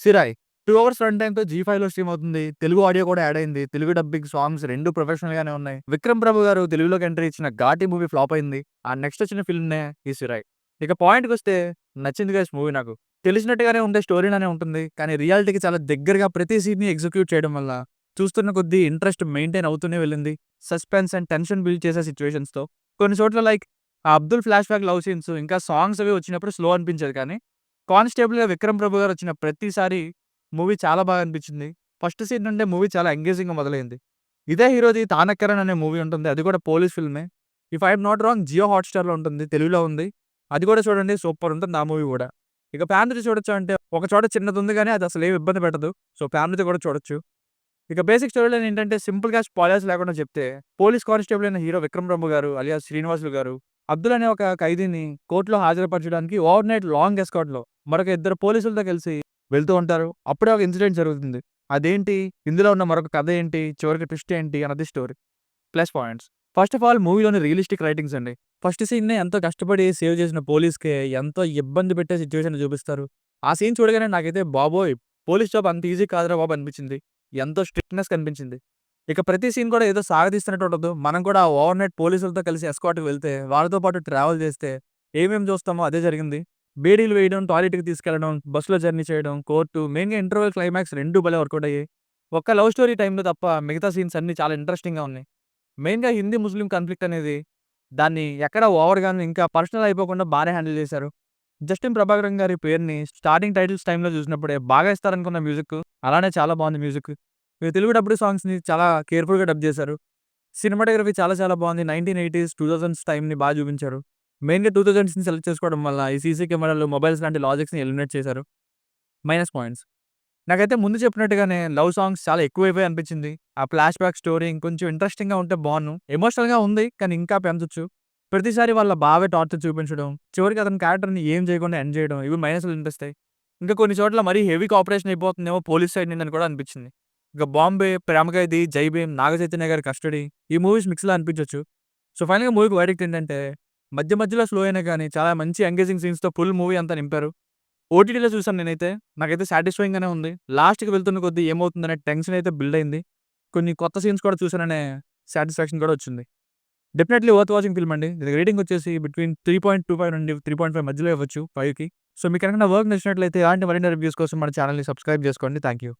'Sirai' 2 hours run టైమ్‌తో జీ5లో stream అవుతుంది. Telugu audio కూడా add అయింది. తెలుగు డబ్బింగ్ సాంగ్స్ 2 ప్రొఫెషనల్ గానే ఉన్నాయి. 'విక్రమ్ ప్రభు' గారు తెలుగులోకి ఎంట్రీ ఇచ్చిన 'ఘాటి' మూవీ ఫ్లాప్ అయింది. ఆ నెక్స్ట్ వచ్చిన ఫిల్మ్‌నే ఈ 'సిరాయ్'. ఇక పాయింట్‌కొస్తే నచ్చింది గైస్ మూవీ నాకు. తెలిసినట్టుగానే ఉండే స్టోరీలానే ఉంటుంది. కానీ రియాలిటీకి చాలా దగ్గరగా ప్రతి సీన్‌ని ఎగ్జిక్యూట్ చేయడం వల్ల చూస్తున్న కొద్దీ ఇంట్రెస్ట్ మెయింటైన్ అవుతూనే వెళ్ళింది. సస్పెన్స్ అండ్ టెన్షన్ బిల్డ్ చేసే సిట్యుయేషన్స్‌తో. కొన్ని చోట్ల లైక్ ఆ Abdul flash back love scenes ఇంకా సాంగ్స్ అవి వచ్చినప్పుడు స్లో అనిపించేది కానీ, కానిస్టేబుల్‌గా విక్రమ్ ప్రభు గారు వచ్చిన ప్రతిసారి మూవీ చాలా బాగా అనిపించింది. ఫస్ట్ సీన్ నుండే మూవీ చాలా ఎంగేజింగ్‌గా మొదలైంది. ఇదే హీరోది 'తానక్కరన్' అనే మూవీ ఉంటుంది. అది కూడా పోలీస్ ఫిల్మే. If I am not wrong Jio హాట్‌స్టార్‌లో ఉంటుంది. తెలుగులో ఉంది. అది కూడా చూడండి సూపర్ ఉంటుంది ఆ మూవీ కూడా. ఇక ఫ్యామిలీతో చూడొచ్చా అంటే ఒక చోట చిన్నదుంది గానీ అది అసలు ఏమి ఇబ్బంది పెట్టదు. సో ఫ్యామిలీతో కూడా చూడొచ్చు. ఇక బేసిక్ స్టోరీ లైన్ ఏంటంటే సింపుల్‌గా స్పాయిలర్స్ లేకుండా చెప్తే పోలీస్ కానిస్టేబుల్ అయిన హీరో విక్రమ్ ప్రభు గారు అలియాస్ శ్రీనివాసులు గారు అబ్దుల్ అనే ఒక ఖైదీని కోర్టులో హాజరుపరచడానికి ఓవర్ నైట్ లాంగ్ ఎస్కార్ట్‌లో మరొక ఇద్దరు పోలీసులతో కలిసి వెళ్తూ ఉంటారు. అప్పుడే ఒక ఇన్సిడెంట్ జరుగుతుంది. అదేంటి? ఇందులో ఉన్న మరొక కథ ఏంటి? చివరికి ట్విస్ట్ ఏంటి? అన్నది story. Plus points. First of all మూవీలోని రియలిస్టిక్ రైటింగ్స్ అండి. ఫస్ట్ సీన్‌నే ఎంతో కష్టపడి సేవ్ చేసిన పోలీస్‌కే ఎంతో ఇబ్బంది పెట్టే సిట్యుయేషన్ చూపిస్తారు. ఆ సీన్ చూడగానే నాకైతే బాబోయ్! పోలీస్ జాబ్ అంత ఈజీ కాదురా బాబు అనిపించింది. ఎంతో స్ట్రిక్ట్‌నెస్ కనిపించింది. ఇక ప్రతి సీన్ కూడా ఏదో సాగదీస్తున్నట్టు ఉండదు. మనం కూడా ఆ ఓవర్ నైట్ పోలీసులతో కలిసి ఎస్కార్ట్‌కి వెళ్తే, వాళ్ళతో పాటు ట్రావెల్ చేస్తే ఏమేమి చూస్తామో అదే జరిగింది. బేడీలు వేయడం, టాయిలెట్‌కి తీసుకెళ్లడం, బస్సులో జర్నీ చేయడం, కోర్టు, మెయిన్‌గా ఇంటర్వెల్ క్లైమాక్స్ 2 భలే వర్కౌట్ అయ్యాయి. ఒక్క లవ్ స్టోరీ టైమ్‌లో తప్ప మిగతా సీన్స్ అన్నీ చాలా ఇంట్రెస్టింగ్‌గా ఉన్నాయి. మెయిన్‌గా హిందీ, ముస్లిం కాన్‌ఫ్లిక్ట్ అనేది దాన్ని ఎక్కడ ఓవర్‌గాను ఇంకా పర్సనల్ అయిపోకుండా బానే హ్యాండిల్ చేశారు. జస్టిన్ ప్రభాకరన్ గారి పేరుని స్టార్టింగ్ టైటిల్స్ టైమ్‌లో చూసినప్పుడే బాగా ఇస్తారనుకున్న మ్యూజిక్ అలానే చాలా బాగుంది మ్యూజిక్. ఇక తెలుగు డబ్డ్ సాంగ్స్‌ని చాలా కేర్‌ఫుల్‌గా డబ్ చేశారు. సినిమాటోగ్రఫీ చాలా చాలా బాగుంది. 1980స్, 2000s టైమ్‌ని బాగా చూపించారు. మెయిన్‌గా 2000స్‌ని సెలెక్ట్ చేసుకోవడం వల్ల ఈ సీసీ కెమెరాలు, మొబైల్స్ లాంటి లాజిక్స్‌ని ఎలిమినేట్ చేశారు. Minus points. నాకైతే ముందు చెప్పినట్టుగానే లవ్ సాంగ్స్ చాలా ఎక్కువైపోయాయి అనిపించింది. ఆ ఫ్లాష్ బ్యాక్ స్టోరీ ఇంకొంచెం ఇంట్రెస్టింగ్‌గా ఉంటే బావున్ను. ఎమోషనల్‌గా ఉంది. కానీ ఇంకా పెంచొచ్చు. ప్రతిసారి వాళ్ళ బావే టార్చర్ చూపించడం, చివరికి అతని క్యారెక్టర్‌ని ఏం చేయకుండా ఎండ్ చేయడం ఇవి మైనస్‌లు అనిపిస్తాయి. ఇంకా కొన్ని చోట్ల మరీ హెవీ కోఆపరేషన్ అయిపోతుందేమో పోలీస్ సైడ్ నుండి అని కూడా అనిపించింది. ఇక 'బాంబే', 'ప్రేమ ఖైదీ', 'జై భీమ్', 'నాగ చైతన్య గారి కస్టడీ' ఈ మూవీస్ మిక్స్‌లా అనిపించొచ్చు. సో ఫైనల్‌గా మూవీకి వర్డిక్ట్ ఏంటంటే మధ్య మధ్యలో స్లో అయినా గానీ చాలా మంచి ఎంగేజింగ్ సీన్స్‌తో ఫుల్ మూవీ అంతా నింపారు. ఓటీటీలో చూసాను నేనైతే. నాకైతే సాటిస్ఫైయింగ్ గానే ఉంది. లాస్ట్‌కి వెళ్తున్న కొద్దీ ఏమవుతుందనే టెన్షన్ అయితే బిల్డ్ అయింది. కొన్ని కొత్త సీన్స్ కూడా చూసాననే సాటిస్ఫాక్షన్ కూడా వచ్చింది. డెఫినైట్‌లీ వర్త్ వాచింగ్ ఫిల్మ్ అండి. దీని రేటింగ్ వచ్చేసి బిట్వీన్ 3.25 నుండి 3.5 మధ్యలో ఇవ్వచ్చు 5కి. సో మీకు కనుక నా వర్క్ నచ్చినట్లయితే ఇలాంటి మరిన్ని రివ్యూస్ కోసం మన ఛానెల్‌ని సబ్స్క్రైబ్ చేసుకోండి. Thank you.